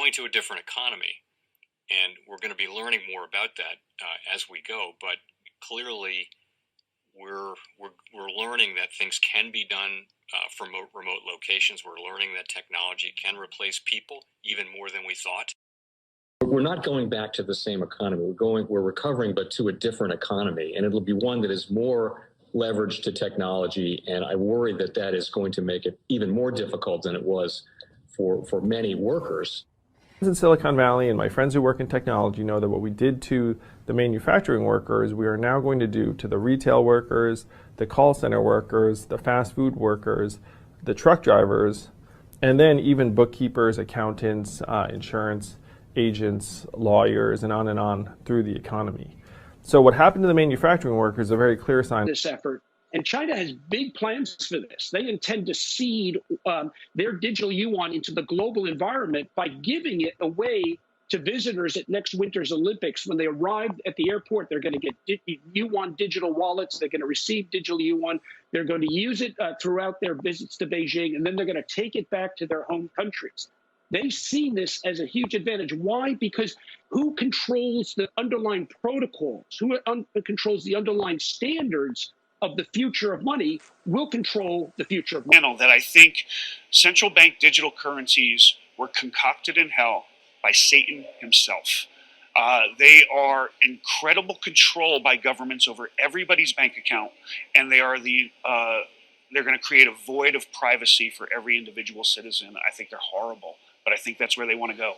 going to a different economy, and we're going to be learning more about that as we go. But clearly, we're learning that things can be done from remote locations. We're learning that technology can replace people even more than we thought. We're not going back to the same economy. We're recovering, but to a different economy, and it'll be one that is more leveraged to technology. And I worry that that is going to make it even more difficult than it was for many workers. In Silicon Valley, and my friends who work in technology know that what we did to the manufacturing workers, we are now going to do to the retail workers, the call center workers, the fast food workers, the truck drivers, and then even bookkeepers, accountants, insurance agents, lawyers, and on through the economy. So what happened to the manufacturing workers is a very clear sign. This effort. And China has big plans for this. They intend to seed their digital yuan into the global environment by giving it away to visitors at next winter's Olympics. When they arrive at the airport, they're going to get yuan digital wallets. They're going to receive digital yuan. They're going to use it throughout their visits to Beijing, and then they're going to take it back to their home countries. They see this as a huge advantage. Why? Because who controls the underlying protocols, who controls the underlying standards of the future of money will control the future of money. That I think central bank digital currencies were concocted in hell by Satan himself. They are incredible control by governments over everybody's bank account, and they are they're going to create a void of privacy for every individual citizen. I think they're horrible, but I think that's where they want to go.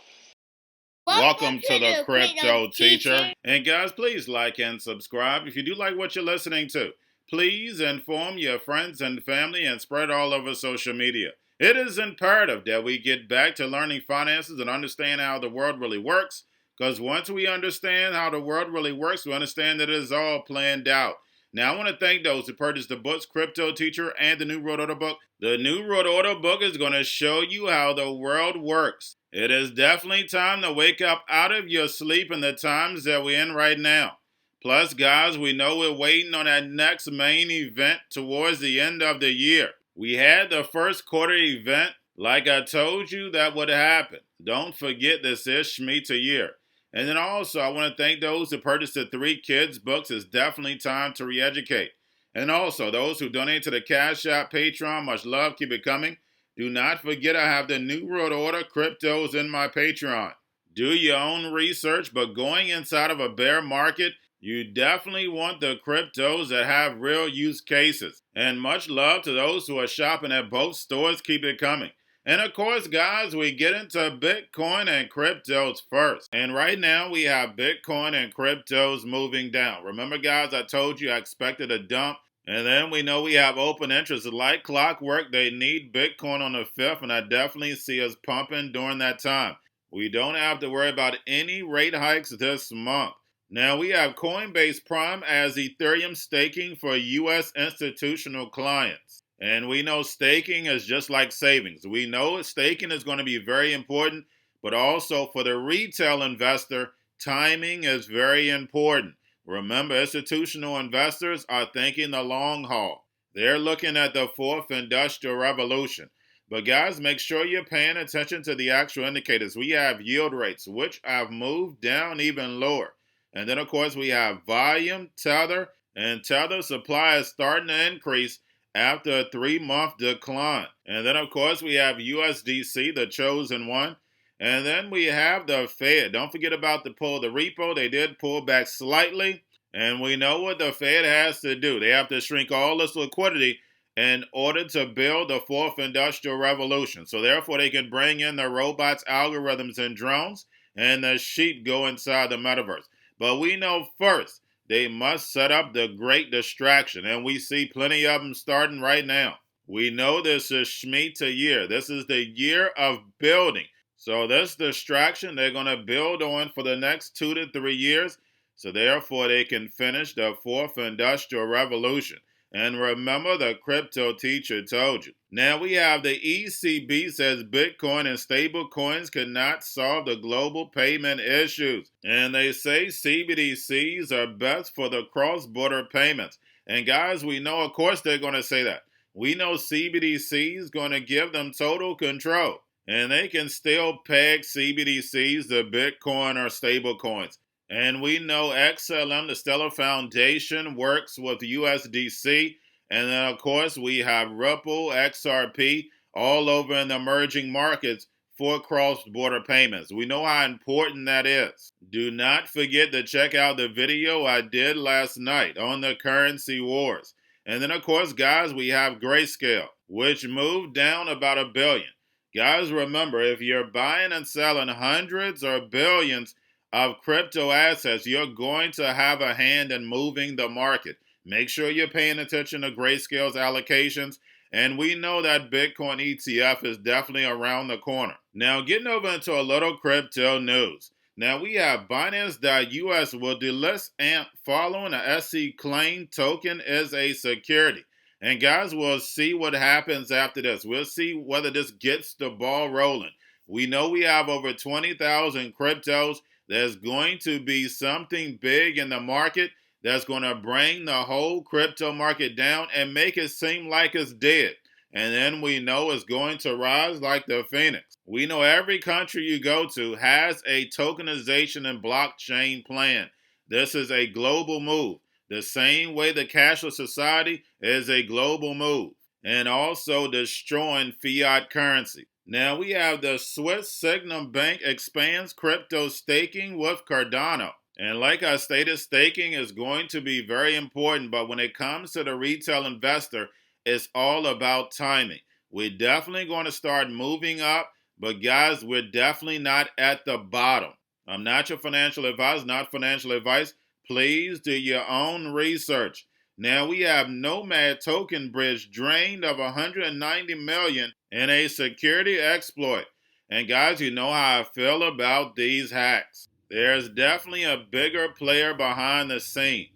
Welcome to the Crypto Teacher. And guys, please like and subscribe if you do like what you're listening to. Please inform your friends and family and spread all over social media. It is imperative that we get back to learning finances and understand how the world really works, because once we understand how the world really works, we understand that it is all planned out. Now, I want to thank those who purchased the books, Crypto Teacher and the new Road Order book. The new Road Order book is going to show you how the world works. It is definitely time to wake up out of your sleep in the times that we're in right now. Plus, guys, we know we're waiting on that next main event towards the end of the year. We had the first quarter event. Like I told you, that would happen. Don't forget, this is Shemitah year. And then also, I want to thank those who purchased the 3 Kids books. It's definitely time to re-educate. And also, those who donate to the Cash App, Patreon, much love, keep it coming. Do not forget I have the new World Order cryptos in my Patreon. Do your own research, but going inside of a bear market, you definitely want the cryptos that have real use cases. And much love to those who are shopping at both stores. Keep it coming. And of course, guys, we get into Bitcoin and cryptos first. And right now, we have Bitcoin and cryptos moving down. Remember, guys, I told you I expected a dump. And then we know we have open interest. Like clockwork, they need Bitcoin on the 5th, and I definitely see us pumping during that time. We don't have to worry about any rate hikes this month. Now, we have Coinbase Prime as Ethereum staking for U.S. institutional clients. And we know staking is just like savings. We know staking is going to be very important, but also for the retail investor, timing is very important. Remember, institutional investors are thinking the long haul. They're looking at the 4th industrial revolution. But guys, make sure you're paying attention to the actual indicators. We have yield rates, which have moved down even lower. And then, of course, we have volume, tether, and tether supply is starting to increase after a 3-month decline. And then, of course, we have USDC, the chosen one. And then we have the Fed. Don't forget about the repo. They did pull back slightly. And we know what the Fed has to do. They have to shrink all this liquidity in order to build the 4th industrial revolution. So therefore, they can bring in the robots, algorithms, and drones, and the sheep go inside the metaverse. But we know first, they must set up the great distraction. And we see plenty of them starting right now. We know this is Shemitah year. This is the year of building. So this distraction they're going to build on for the next 2 to 3 years. So therefore, they can finish the 4th industrial revolution. And remember, the Crypto Teacher told you. Now we have the ECB says Bitcoin and stable coins cannot solve the global payment issues. And they say CBDC'S are best for the cross-border payments. And guys, we know, of course, they're going to say that. We know CBDC's going to give them total control. and they can still peg CBDCs to Bitcoin or stable coins. And we know XLM, the Stellar Foundation, works with USDC. And then, of course, we have Ripple, XRP, all over in the emerging markets for cross-border payments. We know how important that is. Do not forget to check out the video I did last night on the currency wars. And then, of course, guys, we have Grayscale, which moved down about $1 billion. Guys, remember, if you're buying and selling hundreds or billions of crypto assets, you're going to have a hand in moving the market. Make sure you're paying attention to Grayscale's allocations. And we know that Bitcoin ETF is definitely around the corner. Now, getting over into a little crypto news. Now, we have Binance.us will delist AMP following a SEC claim token is a security. And guys, we'll see what happens after this. We'll see whether this gets the ball rolling. We know we have over 20,000 cryptos. There's going to be something big in the market that's going to bring the whole crypto market down and make it seem like it's dead. And then we know it's going to rise like the phoenix. We know every country you go to has a tokenization and blockchain plan. This is a global move. The same way the cashless society is a global move. And also destroying fiat currency. Now we have the Swiss Sygnum Bank expands crypto staking with Cardano. And like I stated, staking is going to be very important, but when it comes to the retail investor, it's all about timing. We're definitely going to start moving up, but guys, we're definitely not at the bottom. I'm not your financial advisor, not financial advice. Please do your own research. Now we have Nomad Token Bridge drained of $190 million in a security exploit. And guys, you know how I feel about these hacks. There's definitely a bigger player behind the scene,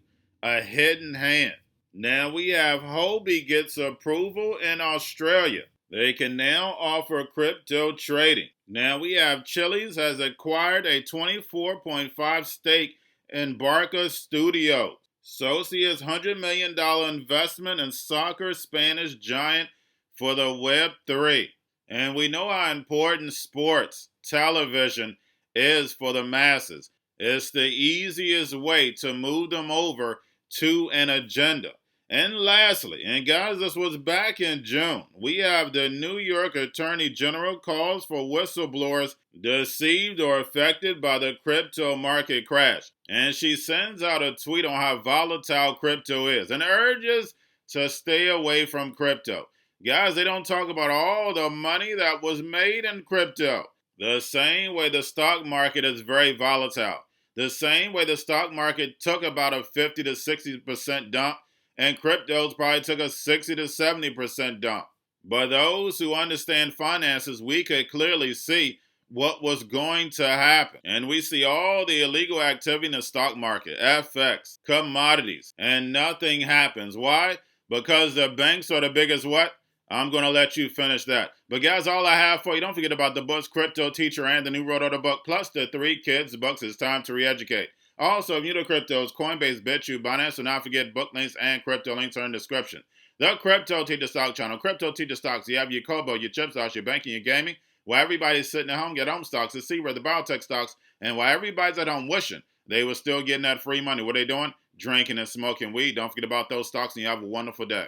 a hidden hand. Now we have Hobie gets approval in Australia. They can now offer crypto trading. Now we have Chili's has acquired a 24.5% stake in Barca Studios. Socios $100 million investment in soccer Spanish giant for the Web3. And we know how important sports, television, is for the masses. It's the easiest way to move them over to an agenda. And lastly, and guys, this was back in June, we have the New York Attorney General calls for whistleblowers deceived or affected by the crypto market crash. And she sends out a tweet on how volatile crypto is and urges to stay away from crypto. Guys, they don't talk about all the money that was made in crypto. The same way the stock market is very volatile. The same way the stock market took about a 50 to 60% dump, and cryptos probably took a 60 to 70% dump. But those who understand finances, we could clearly see what was going to happen. And we see all the illegal activity in the stock market, FX, commodities, and nothing happens. Why? Because the banks are the biggest what? I'm going to let you finish that. But guys, all I have for you, don't forget about the books, Cryptoteacher and the new Road Order book, plus the 3 kids books. It's time to re-educate. Also, if you're new to cryptos, Coinbase, Bitrue, Binance, do not forget book links and crypto links are in the description. The Cryptoteacher Stock Channel, Cryptoteacher Stocks. You have your Kobo, your chip stocks, your banking, your gaming. While everybody's sitting at home, get home stocks, the C-Red, the biotech stocks. And while everybody's at home wishing they were still getting that free money, what are they doing? Drinking and smoking weed. Don't forget about those stocks, and you have a wonderful day.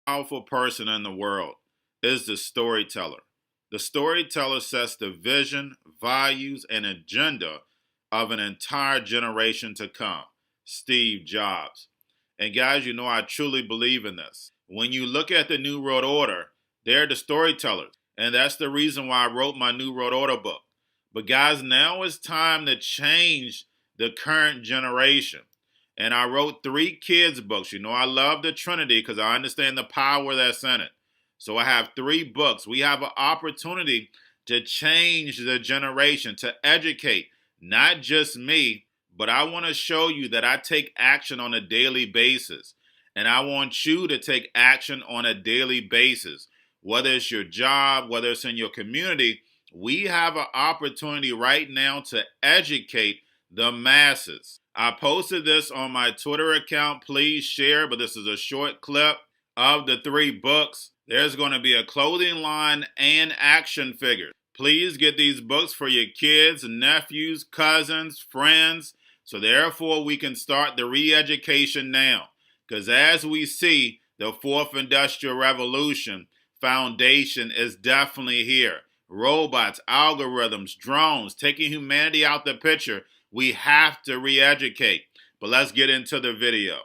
Powerful person in the world is the storyteller. The storyteller sets the vision, values, and agenda of an entire generation to come. Steve Jobs. And guys, you know I truly believe in this. When you look at the New World Order, they're the storytellers. And that's the reason why I wrote my New World Order book. But guys, now it's time to change the current generation. And I wrote 3 kids books. You know, I love the Trinity because I understand the power that's in it. So I have 3 books. We have an opportunity to change the generation, to educate, not just me, but I want to show you that I take action on a daily basis. And I want you to take action on a daily basis. Whether it's your job, whether it's in your community, we have an opportunity right now to educate the masses. I posted this on my Twitter account. Please share, but this is a short clip of the 3 books. There's going to be a clothing line and action figures. Please get these books for your kids, nephews, cousins, friends, so therefore we can start the re-education now. Because as we see, the fourth industrial revolution foundation is definitely here. Robots, algorithms, drones, taking humanity out the picture. We have to re-educate. But let's get into the video.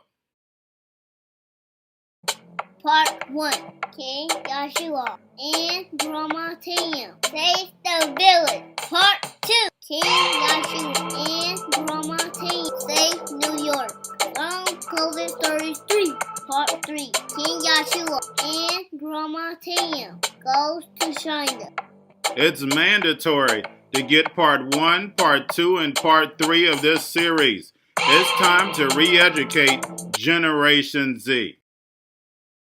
Part 1. King Joshua and Grandma Tam save the village. Part 2. King Joshua and Grandma Tam save New York from COVID-33. Part 3. King Joshua and Grandma Tam goes to China. It's mandatory to get part 1, part 2, and part 3 of this series. It's time to re-educate Generation Z.